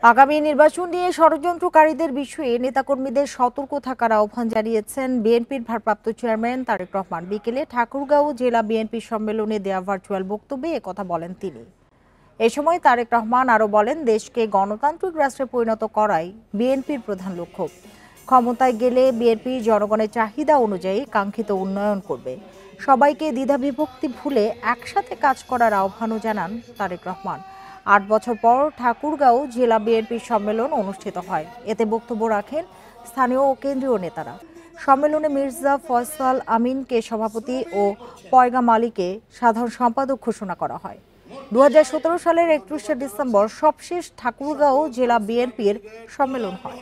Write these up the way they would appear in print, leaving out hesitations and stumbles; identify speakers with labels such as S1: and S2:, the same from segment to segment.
S1: আগামী নির্বাচন নিয়ে ষড়যন্ত্রকারীদের বিষয়ে নেতাকর্মীদের সতর্ক থাকার আহ্বান জানিয়েছেন বিএনপির ভারপ্রাপ্ত চেয়ারম্যান তারেক রহমান। বিকেলে ঠাকুরগাঁও জেলা বিএনপি সম্মেলনে দেয়া ভার্চুয়াল বক্তব্যে একথা বলেন তিনি। এ সময় তারেক রহমান আরও বলেন, দেশকে গণতান্ত্রিক রাষ্ট্রে পরিণত করাই বিএনপির প্রধান লক্ষ্য। ক্ষমতায় গেলে বিএনপি জনগণের চাহিদা অনুযায়ী কাঙ্ক্ষিত উন্নয়ন করবে। সবাইকে দ্বিধাবিভক্তি ভুলে একসাথে কাজ করার আহ্বানও জানান তারেক রহমান। ৮ বছর পর ঠাকুরগাঁও জেলা বিএনপির সম্মেলন অনুষ্ঠিত হয়। এতে বক্তব্য রাখেন স্থানীয় ও কেন্দ্রীয় নেতারা। সম্মেলনে মির্জা ফয়সাল আমিনকে সভাপতি ও পয়গাম আলীকে সাধারণ সম্পাদক ঘোষণা করা হয়। 2017 সালের 31শে ডিসেম্বর সবশেষ ঠাকুরগাঁও জেলা বিএনপির সম্মেলন হয়।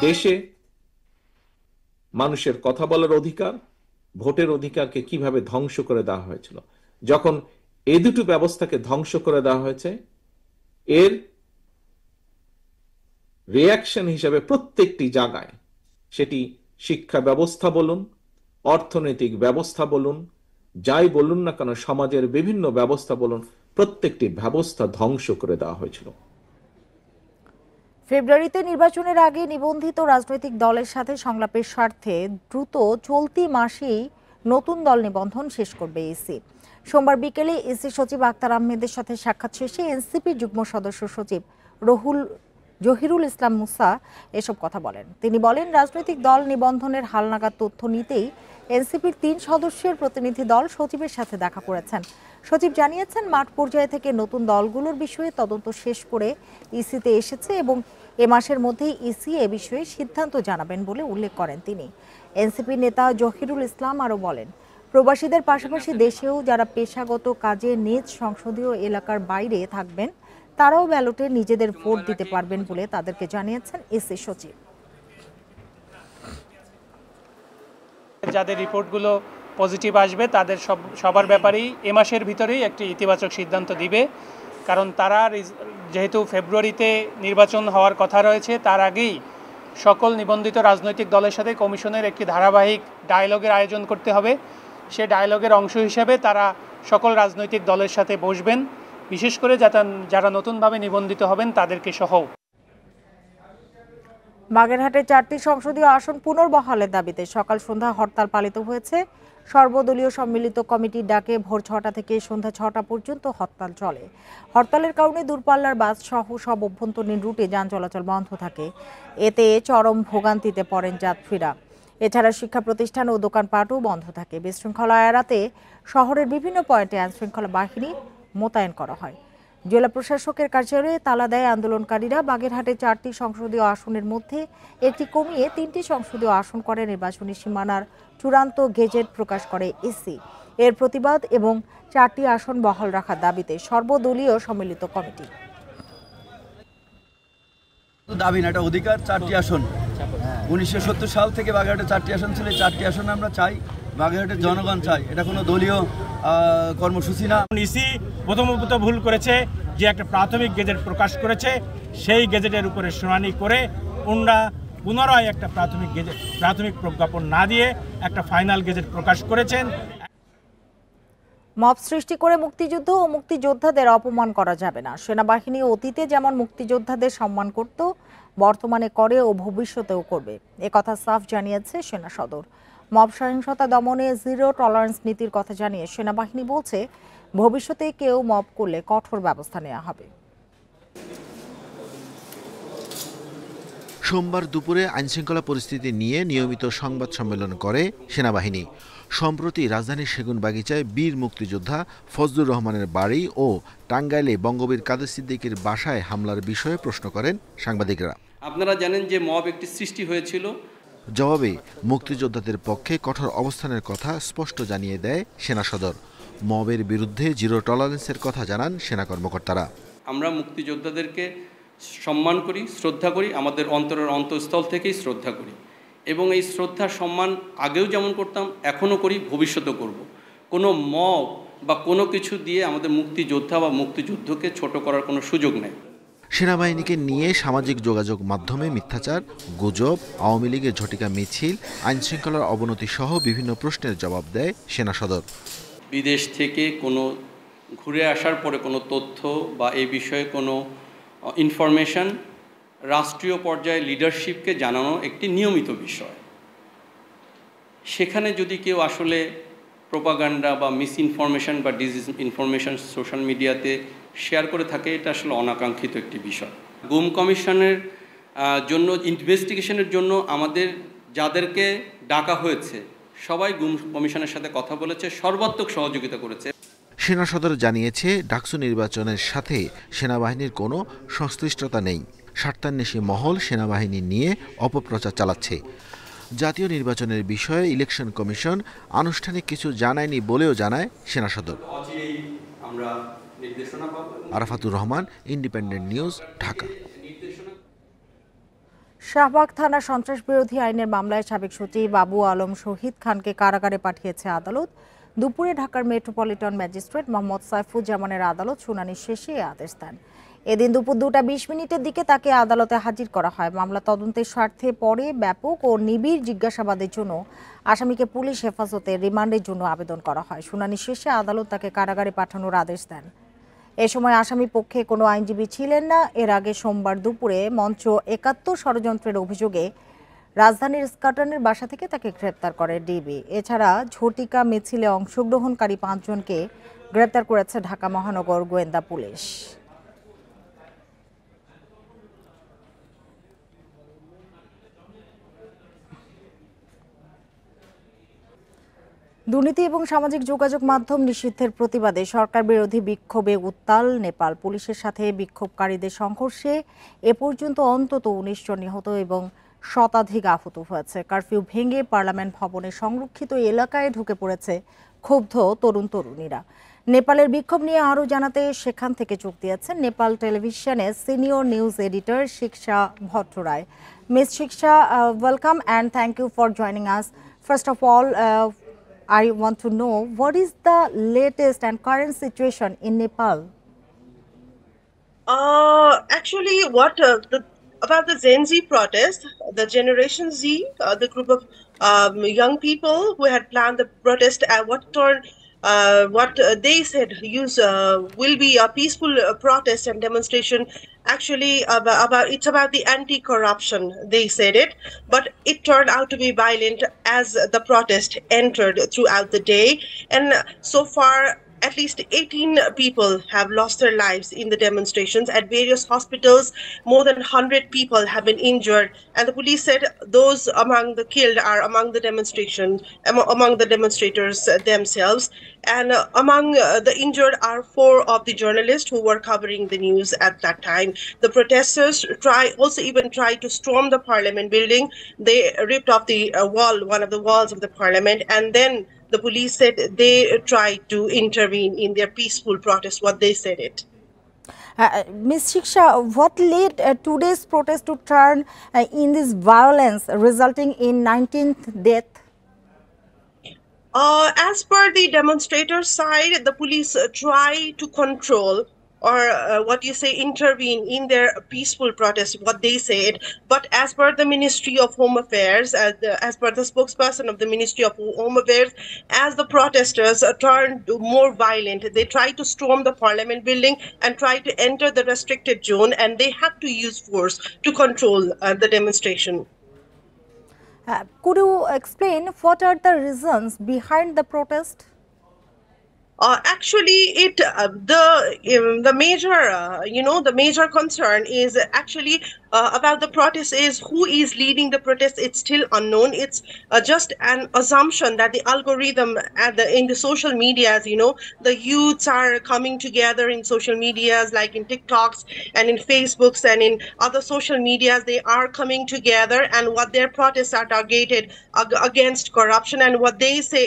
S2: দেশে মানুষের কথা বলার অধিকার, ভোটের অধিকারকে কিভাবে ধ্বংস করে দেওয়া হয়েছিল। যখন এই দুটো ব্যবস্থাকে ধ্বংস করে দেওয়া হয়েছে, এর রিঅ্যাকশন হিসেবে প্রত্যেকটি জায়গায়, সেটি শিক্ষা ব্যবস্থা বলুন, অর্থনৈতিক ব্যবস্থা বলুন, যাই বলুন না কেন, সমাজের বিভিন্ন ব্যবস্থা বলুন, প্রত্যেকটি ব্যবস্থা ধ্বংস করে দেওয়া হয়েছিল।
S1: ফেব্রুয়ারিতে নির্বাচনের আগে নিবন্ধিত রাজনৈতিক দলের সাথে সংলাপের স্বার্থে দ্রুত চলতি মাসেই নতুন দল নিবন্ধন শেষ করবে ইসি। সোমবার বিকেলে ইসি সচিব আক্তার আহমেদের সাথে সাক্ষাৎ শেষে এনসিপি যুগ্ম সদস্য সচিব জহিরুল ইসলাম মুসা এসব কথা বলেন। তিনি বলেন, রাজনৈতিক দল নিবন্ধনের হালনাগাদ তথ্য নিতেই এনসিপির 3 সদস্যের প্রতিনিধি দল সচিবের সাথে দেখা করেছেন। সচিব জানিয়েছেন, মাঠ পর্যায়ে থেকে নতুন দলগুলোর বিষয়ে তদন্ত শেষ করে ইসিতে এসেছে এবং এ মাসের মধ্যেই ইসি এ বিষয়ে সিদ্ধান্ত জানাবেন বলে উল্লেখ করেন তিনি। এনসিপি নেতা জহিরুল ইসলাম আরও বলেন, প্রবাসীদের পাশাপাশি দেশেও যারা পেশাগত কাজে নিজ সংসদীয় এলাকার বাইরে থাকবেন তারাও ব্যালটে নিজেদের ভোট দিতে পারবেন বলে তাদেরকে জানিয়েছেন ইসি সচিব।
S3: যাদের রিপোর্টগুলো পজিটিভ আসবে তাদের সবার ব্যাপারেই এ মাসের ভিতরেই একটি ইতিবাচক সিদ্ধান্ত দিবে। কারণ তারা যেহেতু ফেব্রুয়ারিতে নির্বাচন হওয়ার কথা রয়েছে, তার আগেই সকল নিবন্ধিত রাজনৈতিক দলের সাথে কমিশনের একটি ধারাবাহিক ডায়ালগের আয়োজন করতে হবে। সে ডায়ালগের অংশ হিসেবে তারা সকল রাজনৈতিক দলের সাথে বসবেন, বিশেষ করে যারা নতুনভাবে নিবন্ধিত হবেন তাদেরকে সহ।
S1: বাগেরহাটে 4টি সংসদীয় আসন পুনর্বহালের দাবিতে সকাল সন্ধ্যা হরতাল পালিত হয়েছে। সর্বদলীয় সম্মিলিত কমিটির ডাকে ভোর 6টা থেকে সন্ধ্যা 6টা পর্যন্ত হরতাল চলে। হরতালের কারণে দূরপাল্লার বাস সহ সব অভ্যন্তরীণ রুটে যান চলাচল বন্ধ থাকে। এতে চরম ভোগান্তিতে পড়েন যাত্রীরা। এছাড়া শিক্ষা প্রতিষ্ঠান ও দোকানপাটও বন্ধ থাকে। বিশৃঙ্খলা এড়াতে শহরের বিভিন্ন পয়েন্টে আইনশৃঙ্খলা বাহিনী মোতায়েন করা হয়। জেলা প্রশাসকের কার্যালয়ে তালা দেয় আন্দোলনকারীরা। বাগেরহাটে 4টি সংসদীয় আসনের মধ্যে একটি কমিয়ে 3টি সংসদীয় আসন করে নির্বাচনী সীমানার চূড়ান্ত গেজেট প্রকাশ করে ইসি। এর প্রতিবাদ এবং 4টি আসন বহাল রাখার দাবিতে সর্বদলীয় সম্মিলিত কমিটি।
S4: দাবি না, এটা অধিকার। 4টি আসন 1970 সাল থেকে বাগেরহাটে 4টি আসন ছিল। 4টি আসন আমরা চাই, বাগেরহাটের জনগণ চাই। এটা কোনো দলীয় কর্মসূচি না।
S5: ইসি প্রথমত ভুল করেছে যে একটা প্রাথমিক গেজেট প্রকাশ করেছে, সেই গেজেটের উপরে শুনানি করে পুনরায় একটা প্রাথমিক প্রজ্ঞাপন না দিয়ে একটা ফাইনাল গেজেট প্রকাশ করেছেন।
S1: মব সৃষ্টি করে মুক্তিযুদ্ধ ও মুক্তিযোদ্ধাদের অপমান করা যাবে না। সেনাবাহিনী অতীতে যেমন মুক্তিযোদ্ধাদের সম্মান করত, বর্তমানে করে ও ভবিষ্যতেও করবে, একথা সাফ জানিয়েছে সেনা সদর। মব সহিংসতা দমনে জিরো টলারেন্স নীতির কথা জানিয়ে সেনাবাহিনী বলছে, ভবিষ্যতে কেউ মব করলে কঠোর ব্যবস্থা নেওয়া হবে।
S6: সোমবার দুপুরে আইনশৃঙ্খলা পরিস্থিতি নিয়ে নিয়মিত সংবাদ সম্মেলন করে সেনাবাহিনী। সম্প্রতি রাজধানীর সেগুনবাগিচায় বীর মুক্তিযোদ্ধা ফজলুর রহমানের বাড়ি ও টাঙ্গাইলে বঙ্গবীর কাদের সিদ্দিকীর বাসায় হামলার বিষয়ে প্রশ্ন করেন সাংবাদিকরা।
S7: আপনারা জানেন যে মব একটি সৃষ্টি হয়েছিল।
S6: জবাবে মুক্তিযোদ্ধাদের পক্ষে কঠোর অবস্থানের কথা স্পষ্ট জানিয়ে দেয় সেনা সদর। মবের বিরুদ্ধে জিরো টলারেন্সের কথা জানান সেনা কর্মকর্তারা।
S7: আমরা মুক্তিযোদ্ধাদেরকে সম্মান করি, শ্রদ্ধা করি, আমাদের অন্তরের অন্তঃস্থল থেকেই শ্রদ্ধা করি এবং এই শ্রদ্ধা সম্মান আগেও যেমন করতাম এখনও করি, ভবিষ্যতেও করব। কোনো মব বা কোনো কিছু দিয়ে আমাদের মুক্তিযোদ্ধা বা মুক্তিযুদ্ধকে ছোট করার কোনো সুযোগ নেই।
S6: সেনাবাহিনীকে নিয়ে সামাজিক যোগাযোগ মাধ্যমে মিথ্যাচার, গুজব, আওয়ামী লীগের ঝটিকা মিছিল, আইনশৃঙ্খলার অবনতি সহ বিভিন্ন প্রশ্নের জবাব দেয় সেনা সদর।
S7: বিদেশ থেকে কোনো ঘুরে আসার পরে কোনো তথ্য বা এই বিষয়ে কোনো ইনফরমেশন রাষ্ট্রীয় পর্যায়ে লিডারশিপকে জানানো একটি নিয়মিত বিষয়। সেখানে যদি কেউ আসলে প্রোপাগান্ডা বা মিস ইনফরমেশন বা ডিস ইনফরমেশন সোশ্যাল মিডিয়াতে শেয়ার করে থাকে, এটা আসলে অনাকাঙ্ক্ষিত একটি বিষয়। গুম কমিশনের জন্য ইনভেস্টিগেশনের জন্য আমাদের যাদেরকে ডাকা হয়েছে সবাই গুম কমিশনের সাথে কথা বলেছে, সর্বাত্মক সহযোগিতা করেছে।
S6: সেনা সদর জানিয়েছে ডাকসু নির্বাচনের সাথে সেনাবাহিনীর কোনো সংশ্লিষ্টতা নেই। স্বার্থান্বেষী মহল সেনাবাহিনী নিয়ে অপপ্রচার চালাচ্ছে। জাতীয় নির্বাচনের বিষয়ে ইলেকশন কমিশন আনুষ্ঠানিক কিছু জানায়নি বলেও জানায় সেনা সদর। Arafatur Rahman, Independent News, Dhaka.
S1: শাহবাগ থানা সন্ত্রাস বিরোধী আইনের মামলায় সাবেক সচিব আবু আলম শহীদ খানকে কারাগারে পাঠিয়েছে আদালত। দুপুরে ঢাকার মেট্রোপলিটন ম্যাজিস্ট্রেট মোহাম্মদ সাইফুজ্জামানের আদালত শুনানি শেষে আদেশ দেন। এদিন দুপুর 2:20 দিকে তাকে আদালতে হাজির করা হয়। মামলা তদন্তের স্বার্থে পরে ব্যাপক ও নিবিড় জিজ্ঞাসাবাদের জন্য আসামিকে পুলিশ হেফাজতে রিমান্ডের জন্য আবেদন করা হয়। শুনানি শেষে আদালত তাকে কারাগারে পাঠানোর আদেশ দেন। এ সময় আসামি পক্ষে কোনো আইনজীবী ছিলেন না। এর আগে সোমবার দুপুরে মঞ্চ 71 ষড়যন্ত্রের অভিযোগে রাজধানীর স্কটনের বাসা থেকে তাকে গ্রেপ্তার করে ডিবি। এছাড়া ঝটিকা মিছিলে অংশগ্রহণকারী 5 জনকে গ্রেপ্তার করেছে ঢাকা মহানগর গোয়েন্দা পুলিশ। দুর্নীতি এবং সামাজিক যোগাযোগ মাধ্যম নিষিদ্ধের প্রতিবাদে সরকার বিরোধী বিক্ষোভে উত্তাল নেপাল। পুলিশের সাথে বিক্ষোভকারীদের সংঘর্ষে এ পর্যন্ত অন্তত 19 জন নিহত এবং শতাধিক আহত হয়েছে। কারফিউ ভেঙে পার্লামেন্ট ভবনের সংরক্ষিত এলাকায় ঢুকে পড়েছে ক্ষুব্ধ তরুণ তরুণীরা। নেপালের বিক্ষোভ নিয়ে আরও জানাতে সেখান থেকে যোগ দিয়েছেন নেপাল টেলিভিশনের senior news editor Shiksha Bhattarai. Miss Shiksha, welcome and thank you for joining us. First of all, I want to know what is the latest and current situation in Nepal?
S8: Actually, about the Gen Z protest, the Generation Z, the group of young people who had planned the protest, what they said will be a peaceful protest and demonstration. Actually, it's about the anti-corruption, they said it, but it turned out to be violent as the protest entered throughout the day. And so far, at least 18 people have lost their lives in the demonstrations. At various hospitals, more than 100 people have been injured. And the police said those among the killed are among the demonstrators themselves. And among the injured are 4 of the journalists who were covering the news at that time. The protesters even tried to storm the parliament building. They ripped off the one of the walls of the parliament, and then the police said they tried to intervene in their peaceful protest, what they said it.
S1: Ms. Shiksha, what led today's protest to turn in this violence, resulting in 19th death?
S8: As per the demonstrators' side, the police try to control or intervene in their peaceful protest, what they said. But as per the Ministry of Home Affairs, as per the spokesperson of the Ministry of Home Affairs, as the protesters turned more violent, they tried to storm the parliament building and try to enter the restricted zone, and they had to use force to control the demonstration.
S1: Could you explain what are the reasons behind the protest?
S8: Actually, the major concern is actually about the protest is who is leading the protest. It's still unknown. It's just an assumption that the algorithm in the social medias, the youths are coming together in social medias like in TikToks and in Facebooks and in other social medias. They are coming together, and what their protests are targeted against corruption, and what they say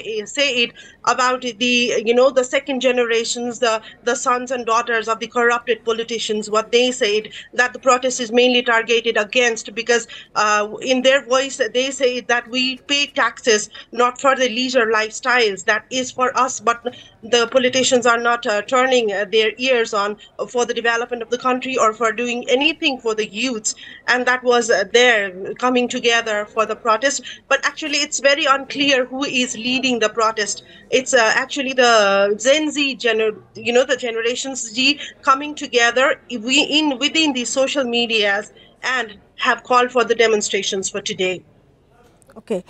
S8: it about the second generations, the sons and daughters of the corrupted politicians. What they said that the protest is mainly targeted against, because in their voice they say that we pay taxes not for the leisure lifestyles, that is for us, but the politicians are not turning their ears on for the development of the country or for doing anything for the youths. And that was there coming together for the protest. But actually it's very unclear who is leading the protest. It's actually the Gen Z, the Generation Z coming together within the social medias and have called for the demonstrations for today.
S1: Okay,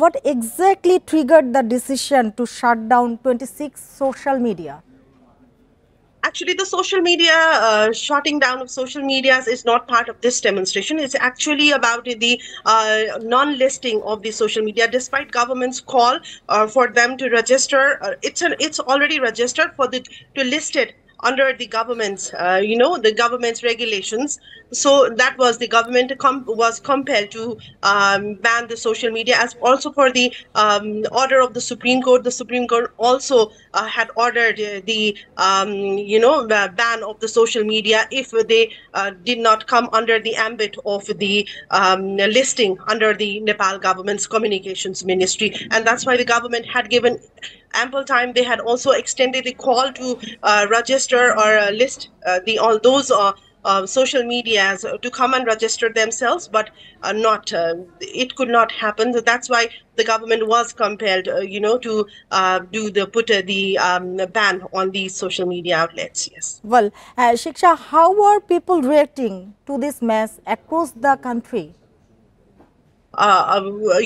S1: what exactly triggered the decision to shut down 26 social media?
S8: Actually, the social media, shutting down of social medias is not part of this demonstration. It's actually about the non-listing of the social media, despite government's call for them to register. It's already registered to list it under the government's, the government's regulations. So that was the government was compelled to ban the social media, as also for the order of the Supreme Court. The Supreme Court also had ordered the ban of the social media if they did not come under the ambit of the listing under the Nepal government's communications ministry. And that's why the government had given ample time. They had also extended the call to register or list all those social medias to come and register themselves, but it could not happen. So that's why the government was compelled, to put the ban on these social media outlets. Yes.
S1: Well, Shiksha, how are people reacting to this mess across the country?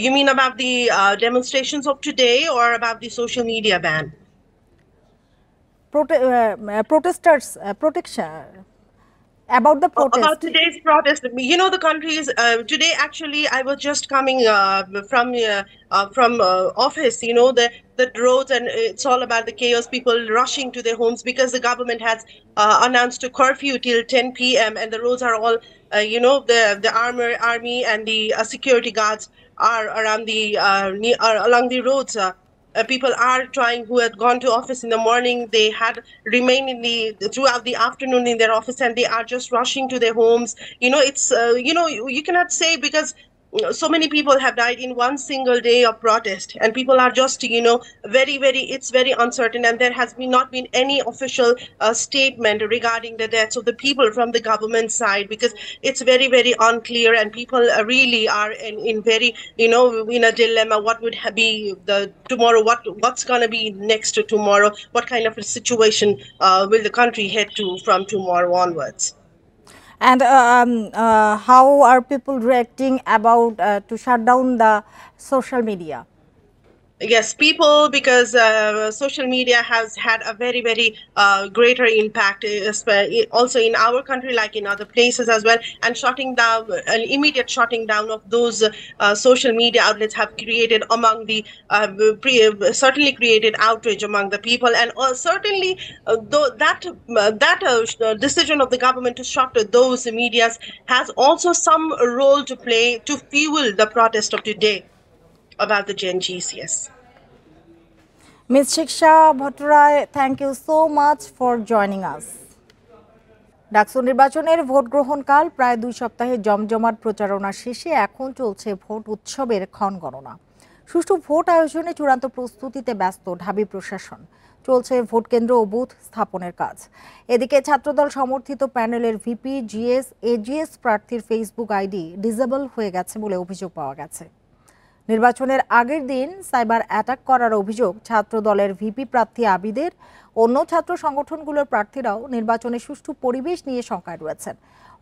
S8: You mean about the demonstrations of today or about the social media ban?
S1: Protesters' protection. About the protest.
S8: About today's protest, the country is today. Actually, I was just coming from office. The roads, and it's all about the chaos. People rushing to their homes because the government has announced a curfew till 10 p.m. and the roads are all, the army and the security guards are around along the roads. People are trying, who had gone to office in the morning, they had remained throughout the afternoon in their office, and they are just rushing to their homes. It's you cannot say, because so many people have died in one single day of protest, and people are just it's very uncertain, and there has not been any official statement regarding the deaths of the people from the government side, because it's very, very unclear, and people really are in very in a dilemma. What would be the tomorrow? What's going to be next to tomorrow? What kind of a situation will the country head to from tomorrow onwards?
S1: And how are people reacting about to shut down the social media?
S8: Yes, people, because social media has had a very, very greater impact, also in our country, like in other places as well. And shutting down, an immediate shutting down of those social media outlets have created among the certainly created outrage among the people, and certainly that decision of the government to shut those medias has also some role to play to fuel the protest of today about the Gen Zs. Yes.
S1: Ms. Shiksha Bhattarai, thank you so much for joining us. DUCSU নির্বাচনের vote গ্রহণকাল প্রায় 2 সপ্তাহে জমজমাট প্রচারণা শেষে এখন চলছে vote উৎসবের ক্ষণগণনা। সুষ্ঠু ভোট আয়োজনে চূড়ান্ত প্রস্তুতিতে ব্যস্ত ঢাবি প্রশাসন। চলছে ভোট কেন্দ্র ও বুথ স্থাপনের কাজ। এদিকে ছাত্রদল সমর্থিত প্যানেলের ভিপি, জিএস, এজিএস প্রার্থীর ফেসবুক আইডি ডিসেবল হয়ে গেছে বলে অভিযোগ পাওয়া গেছে। নির্বাচনের আগের দিন সাইবার অ্যাটাক করার অভিযোগ ছাত্রদলের ভিপি প্রার্থী আবিদের। অন্য ছাত্র সংগঠনগুলোর প্রার্থীরাও নির্বাচনে সুষ্ঠু পরিবেশ নিয়ে শঙ্কায় রয়েছেন।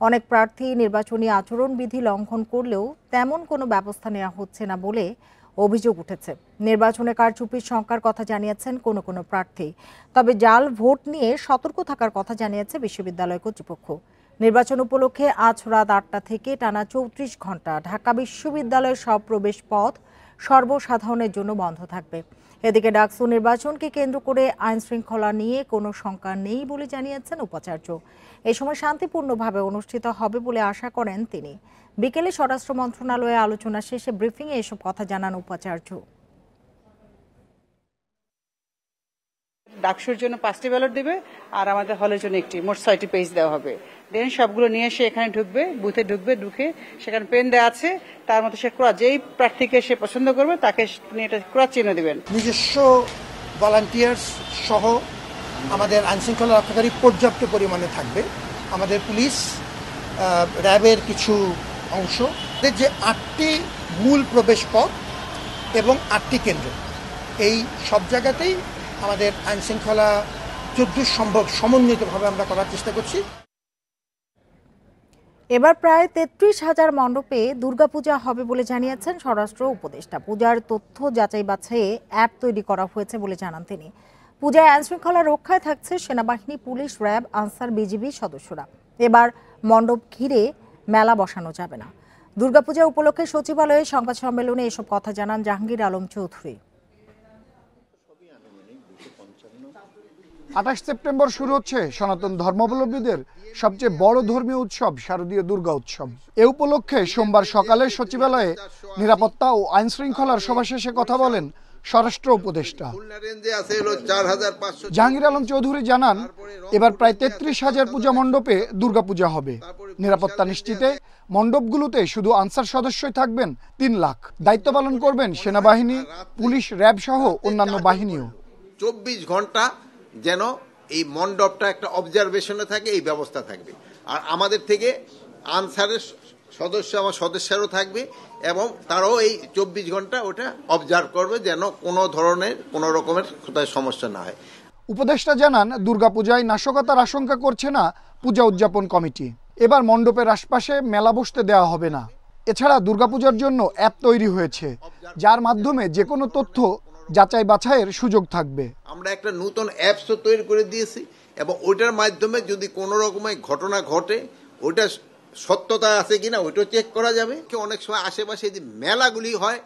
S1: অনেক প্রার্থী নির্বাচনী আচরণবিধি লঙ্ঘন করলেও তেমন কোনো ব্যবস্থা নেওয়া হচ্ছে না বলে অভিযোগ উঠেছে। নির্বাচনে কারচুপির শঙ্কার কথা জানিয়েছেন কোনো প্রার্থী। তবে জাল ভোট নিয়ে সতর্ক থাকার কথা জানিয়েছে বিশ্ববিদ্যালয় কর্তৃপক্ষ। নির্বাচন উপলক্ষে আজ রাত 8টা থেকে টানা 34 ঘন্টা ঢাকা বিশ্ববিদ্যালয়ের সব প্রবেশ পথ সর্বসাধারণের জন্য বন্ধ থাকবে। এদিকে ডাকসু নির্বাচনকে কেন্দ্র করে আইন শৃঙ্খলা নিয়ে কোনো শঙ্কা নেই বলে জানিয়েছেন উপাচার্য। এই সময় শান্তিপূর্ণভাবে অনুষ্ঠিত হবে বলে আশা করেন তিনি। বিকেলে স্বরাষ্ট্র মন্ত্রণালয়ে আলোচনা শেষে ব্রিফিংয়ে এসব কথা জানান উপাচার্য।
S9: ডাকসুর জন্য 5টি ব্যালট দেবে আর আমাদের হলের জন্য একটি, মোট 6টি পেজ দেওয়া হবে। দেন সবগুলো নিয়ে এসে এখানে ঢুকবে, বুথে ঢুকবে, ঢুকে সেখানে পেন দেওয়া আছে, তার মধ্যে সে ক্রস, যেই প্রার্থীকে সে পছন্দ করবে তাকে তিনি এটা ক্রস চিহ্ন দিবেন।
S10: নিজস্ব ভলান্টিয়ার্স সহ আমাদের আইনশৃঙ্খলা রক্ষাকারী পর্যাপ্ত পরিমাণে থাকবে। আমাদের পুলিশ, র্যাবের কিছু অংশ, যে 8টি মূল প্রবেশ পথ এবং 8টি কেন্দ্র, এই সব জায়গাতেই আমাদের আইনশৃঙ্খলা যতদূর সম্ভব সমন্বিতভাবে আমরা করার চেষ্টা করছি।
S1: এবার প্রায় 33,000 মণ্ডপে দুর্গাপূজা হবে বলে জানিয়েছেন স্বরাষ্ট্র উপদেষ্টা। পূজার তথ্য যাচাই বাছাইয়ে অ্যাপ তৈরি করা হয়েছে বলে জানান তিনি। পূজায় আইনশৃঙ্খলা রক্ষায় থাকছে সেনাবাহিনী, পুলিশ, র্যাব, আনসার, বিজিবি সদস্যরা। এবার মণ্ডপ ঘিরে মেলা বসানো যাবে না। দুর্গাপূজা উপলক্ষে সচিবালয়ে সংবাদ সম্মেলনে এসব কথা জানান জাহাঙ্গীর আলম চৌধুরী।
S11: 28 সেপ্টেম্বর শুরু হচ্ছে সনাতন ধর্মাবলম্বীদের সবচেয়ে বড় ধর্মীয় উৎসব শারদীয় দুর্গা উৎসব। এ উপলক্ষে সোমবার সকালে সচিবালয়ে নিরাপত্তা ও আইন শৃঙ্খলার সভা শেষে কথা বলেন স্বরাষ্ট্র উপদেষ্টা জাহাঙ্গীর আলম চৌধুরী জানান, এবার প্রায় 33,000 পূজা মণ্ডপে দুর্গাপূজা হবে। নিরাপত্তা নিশ্চিতে মণ্ডপগুলোতে শুধু আনসার সদস্যই থাকবেন 3 লাখ। দায়িত্ব পালন করবেন সেনাবাহিনী, পুলিশ, র্যাব সহ অন্যান্য বাহিনীও।
S12: 24 ঘন্টা যেন এই মণ্ডপটা একটা অবজারভেশনে থাকে, এই ব্যবস্থা থাকবে। আর আমাদের থেকে আনসারের সদস্য, আমার সদস্যরাও থাকবে এবং তারাও এই 24 ঘন্টা ওটা অবজার্ভ করবে যেন কোনো রকমের কোথায় সমস্যা না হয়।
S11: উপদেষ্টা জানান, দুর্গাপূজায় নাশকতার আশঙ্কা করছে না পূজা উদযাপন কমিটি। এবার মণ্ডপের আশপাশে মেলা বসতে দেওয়া হবে না। এছাড়া দুর্গাপূজার জন্য অ্যাপ তৈরি হয়েছে, যার মাধ্যমে যে কোনো তথ্য যাচাই বাছাইয়ের সুযোগ থাকবে।
S12: আমরা একটা নতুন অ্যাপসও তৈরি করে দিয়েছি এবং ওইটার মাধ্যমে যদি কোনো রকমের ঘটনা ঘটে, ওইটা সত্যতা আছে কিনা ওইটাও চেক করা যাবে। অনেক সময় আশেপাশে যে মেলাগুলি হয়,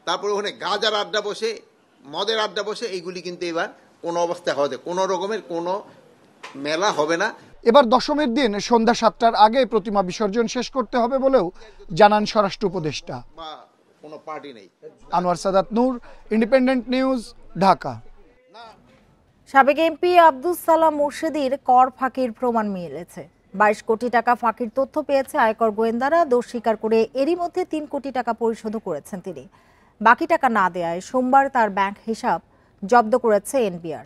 S12: তারপরে ওখানে গাঁজার আড্ডা বসে, মদের আড্ডা বসে, এইগুলি কিন্তু এবার কোনো অবস্থায় হবে, কোনো রকমের কোনো মেলা হবে না।
S11: এবার দশমীর দিন সন্ধ্যা 7টার আগে প্রতিমা বিসর্জন শেষ করতে হবে বলেও জানান স্বরাষ্ট্র উপদেষ্টা।
S12: কোনো পার্টি নেই।
S11: আনোয়ার সাদাত নূর, ইন্ডিপেন্ডেন্ট নিউজ, ঢাকা।
S1: সাবেক এমপি আব্দুস সালাম মুর্শেদীর কর ফাঁকির প্রমাণ মিলেছে। 22 কোটি টাকা ফাঁকির তথ্য পেয়েছে আয়কর গোয়েন্দারা। দোষ স্বীকার করে এরই মধ্যে 3 কোটি টাকা পরিশোধ করেছেন তিনি। বাকি টাকা না দেয়ায় সোমবার তার ব্যাংক হিসাব জব্দ করেছে এনবিআর।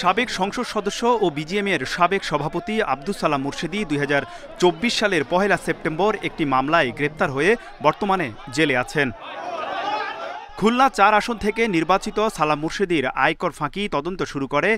S13: সাবেক সংসদ সদস্য ও বিজিএমের সাবেক সভাপতি আব্দুস সালাম মুর্শেদী 2024 সালের 1 সেপ্টেম্বর একটি মামলায় গ্রেপ্তার হয়ে বর্তমানে জেলে আছেন। খুলনা 4 আসন থেকে নির্বাচিত সালাম মুর্শেদীর আয়কর ফাঁকি তদন্ত শুরু করে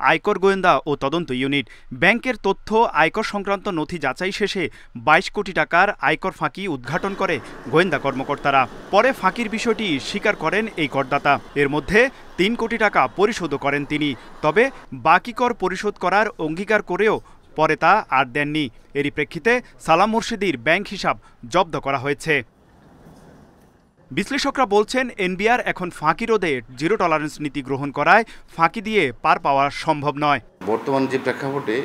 S13: আয়কর গোয়েন্দা ও তদন্ত ইউনিট। ব্যাংকের তথ্য, আয়কর সংক্রান্ত নথি যাচাই শেষে 22 কোটি টাকার আয়কর ফাঁকি উদ্ঘাটন করে গোয়েন্দা কর্মকর্তারা। পরে ফাঁকির বিষয়টি স্বীকার করেন এই করদাতা। এর মধ্যে 3 কোটি টাকা পরিশোধ করেন তিনি। তবে বাকি কর পরিশোধ করার অঙ্গীকার করেও পরে তা আর দেননি। এরই প্রেক্ষিতে সালাম মুর্শেদীর ব্যাংক হিসাব জব্দ করা হয়েছে। বিশ্লেষকরা বলছেন, এনবিআর এখন ফাঁকি রোধে জিরো টলারেন্স নীতি গ্রহণ করায় ফাঁকি দিয়ে পার পাওয়া সম্ভব নয়।
S14: বর্তমান যে প্রেক্ষাপটে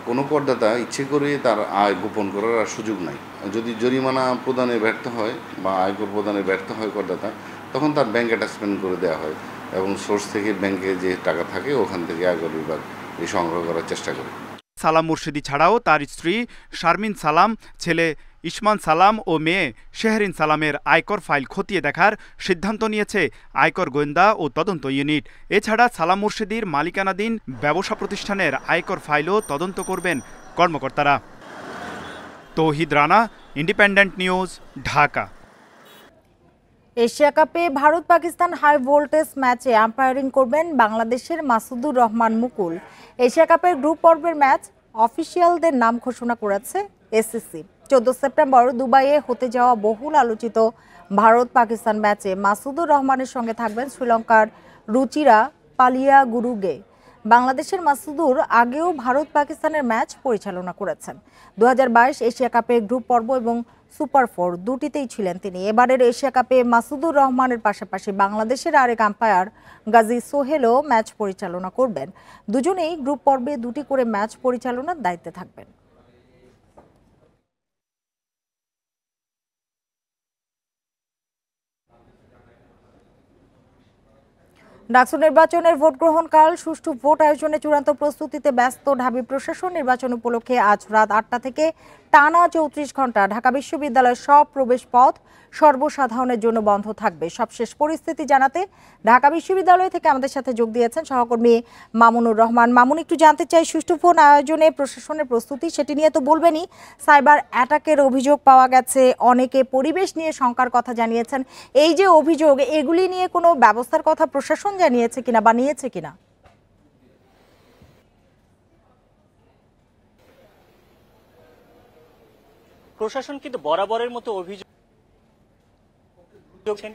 S14: কোনো করদাতা ইচ্ছে করে তার আয় গোপন করার আর সুযোগ নাই। যদি জরিমানা প্রদানে ব্যর্থ হয় বা আয়কর প্রদানে ব্যর্থ হয় করদাতা, তখন তার ব্যাংক অ্যাটাচমেন্ট করে দেওয়া হয় এবং সোর্স থেকে ব্যাংকে যে টাকা থাকে ওখান থেকে আয়কর বিভাগ এই সংগ্রহ করার চেষ্টা করে।
S13: সালাম মুর্শেদী ছাড়াও তার স্ত্রী শারমিন সালাম, ছেলে ইসমান সালাম ও মেয়ে শেহরিন সালামের আয়কর ফাইল খতিয়ে দেখার সিদ্ধান্ত নিয়েছে আয়কর গোয়েন্দা ও তদন্ত ইউনিট। এছাড়া সালাম মুর্শেদীর মালিকানাধীন ব্যবসা প্রতিষ্ঠানের আয়কর ফাইলও তদন্ত করবেন কর্মকর্তারা। Touhid Rana, Independent News, Dhaka.
S1: Asia কাপে ভারত পাকিস্তান হাই ভোল্টেজ ম্যাচে আম্পায়ারিং করবেন বাংলাদেশের মাসুদুর রহমান মুকুল। এশিয়া কাপের গ্রুপ পর্বের ম্যাচ অফিসিয়ালদের নাম ঘোষণা করেছে এসিসি। 14 সেপ্টেম্বর দুবাইয়ে হতে যাওয়া বহুল আলোচিত ভারত পাকিস্তান ম্যাচে মাসুদুর রহমানের সঙ্গে থাকবেন শ্রীলঙ্কার রুচিরা পালিয়াগুরুগে। বাংলাদেশের মাসুদুর আগেও ভারত পাকিস্তানের ম্যাচ পরিচালনা করেছেন। 2022 এশিয়া কাপের গ্রুপ পর্ব এবং সুপার 4 দুটিতেই ছিলেন তিনি। এবারের এশিয়া কাপে মাসুদুর রহমানের পাশাপাশি বাংলাদেশের আরেক আম্পায়ার গাজী সোহেলও ম্যাচ পরিচালনা করবেন। দুজনেই গ্রুপ পর্বে 2টি করে ম্যাচ পরিচালনার দায়িত্বে থাকবেন। ডাকসু নির্বাচনের ভোট গ্রহণকাল সুষ্ঠু ভোট আয়োজনে চূড়ান্ত প্রস্তুতিতে ব্যস্ত ঢাবি প্রশাসন। নির্বাচন উপলক্ষে আজ রাত 8টা থেকে টানা 34 ঘন্টা ঢাকা বিশ্ববিদ্যালয়ের সব প্রবেশ পথ সর্বসাধারণের জন্য বন্ধ থাকবে। সবশেষ পরিস্থিতি জানাতে ঢাকা বিশ্ববিদ্যালয় থেকে আমাদের সাথে যোগ দিয়েছেন সহকর্মী মামুনুর রহমান। মামুন, একটু জানতে চাই সুষ্ঠু ভোট আয়োজনে প্রশাসনের প্রস্তুতি সেটি নিয়ে তো বলবেনই। সাইবার অ্যাটাকের অভিযোগ পাওয়া গেছে, অনেকে পরিবেশ নিয়ে শঙ্কার কথা জানিয়েছেন। এই যে অভিযোগ, এগুলি নিয়ে কোনো ব্যবস্থার কথা প্রশাসন জানিয়েছে কিনা বা নিয়েছে কিনা?
S15: প্রশাসন কিন্তু বরাবরের মতো অভিযোগ,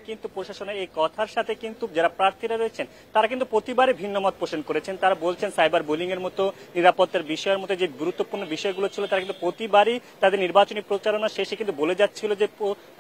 S15: কিন্তু প্রশাসনের এই কথার সাথে কিন্তু যারা প্রার্থীরা রয়েছেন তারা কিন্তু প্রতিবারে ভিন্ন মত পোষণ করেছেন। তারা বলছেন সাইবার বুলিং এর মতো নিরাপত্তার বিষয়ের মতো যে গুরুত্বপূর্ণ বিষয়গুলো ছিল তারা কিন্তু প্রতিবারই তাদের নির্বাচনী প্রচারণা শেষে কিন্তু বলে যাচ্ছিল যে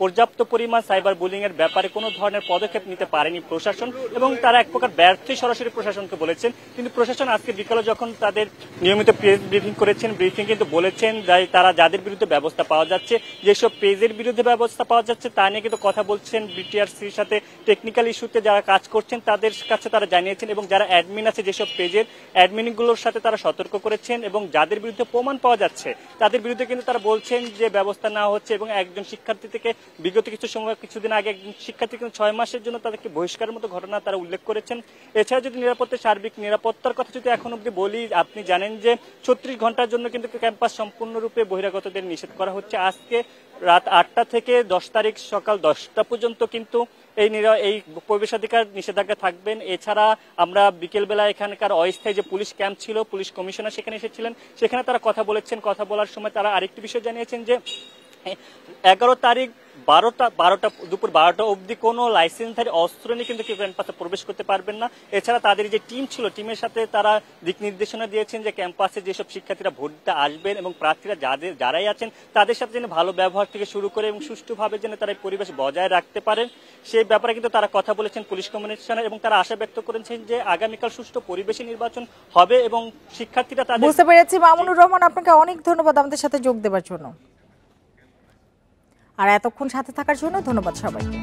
S15: পর্যাপ্ত পরিমাণ সাইবার বুলিং এর ব্যাপারে কোনো ধরনের পদক্ষেপ নিতে পারেনি প্রশাসন, এবং তারা এক প্রকার ব্যর্থই সরাসরি প্রশাসনকে বলেছেন। কিন্তু প্রশাসন আজকে বিকালে যখন তাদের নিয়মিত প্রেস ব্রিফিং করেছেন, ব্রিফিং কিন্তু বলেছেন তারা যাদের বিরুদ্ধে ব্যবস্থা পাওয়া যাচ্ছে, যেসব পেজের বিরুদ্ধে ব্যবস্থা পাওয়া যাচ্ছে তা নিয়ে কিন্তু কথা বলছেন। বিটিআরসির সাথে টেকনিক্যাল ইস্যুতে যারা কাজ করছেন তাদের কাছে তারা জানিয়েছেন, এবং যারা অ্যাডমিন আছে যেসব পেজের অ্যাডমিনগুলোর সাথে তারা সতর্ক করেছেন, এবং যাদের বিরুদ্ধে প্রমাণ পাওয়া যাচ্ছে তাদের বিরুদ্ধে কিন্তু তারা বলছেন যে ব্যবস্থা নেওয়া হচ্ছে। এবং একজন শিক্ষার্থী থেকে বিগত কিছুদিন আগে একজন শিক্ষার্থী কিন্তু 6 মাসের জন্য তাদেরকে বহিষ্কারের মতো ঘটনা তারা উল্লেখ করেছেন। এছাড়া যদি সার্বিক নিরাপত্তার কথা যদি এখন অব্দি বলি, আপনি জানেন যে 36 ঘন্টার জন্য কিন্তু ক্যাম্পাস সম্পূর্ণরূপে বহিরাগতদের নিষেধ করা হচ্ছে। আজকে রাত 8টা থেকে 10 তারিখ সকাল 10টা পর্যন্ত কিন্তু এই প্রবেশাধিকার নিষেধাজ্ঞা থাকবেন। এছাড়া আমরা বিকেলবেলা এখানকার অস্থায়ী যে পুলিশ ক্যাম্প ছিল, পুলিশ কমিশনার সেখানে এসেছিলেন, সেখানে তারা কথা বলেছেন। কথা বলার সময় তারা আরেকটি বিষয় জানিয়েছেন যে 11 তারিখ দুপুর 12টা অবধি কোনো লাইসেন্সধারী অস্ত্র নিয়ে কিন্তু কেউ ক্যাম্পাসে প্রবেশ করতে পারবেন না। এছাড়া তাদের যে টিম ছিল, টিমের সাথে তারা দিক নির্দেশনা দিয়েছেন যে ক্যাম্পাসে যেসব শিক্ষার্থীরা ভোট দিতে আসবেন এবং প্রার্থীরা যারাই আছেন তাদের সাথে যেন ভালো ব্যবহার থেকে শুরু করে এবং সুষ্ঠুভাবে যেন তারা পরিবেশ বজায় রাখতে পারেন সেই ব্যাপারে কিন্তু তারা কথা বলেছেন পুলিশ কমিশনার, এবং তারা আশা ব্যক্ত করেছেন যে আগামীকাল সুষ্ঠু পরিবেশে নির্বাচন হবে এবং শিক্ষার্থীরা তাদের।
S1: বুঝতে পেরেছি মামুনুর রহমান, আপনাকে অনেক ধন্যবাদ আমাদের সাথে যোগ দেওয়ার জন্য, আর এতক্ষণ সাথে থাকার জন্য ধন্যবাদ সবাইকে।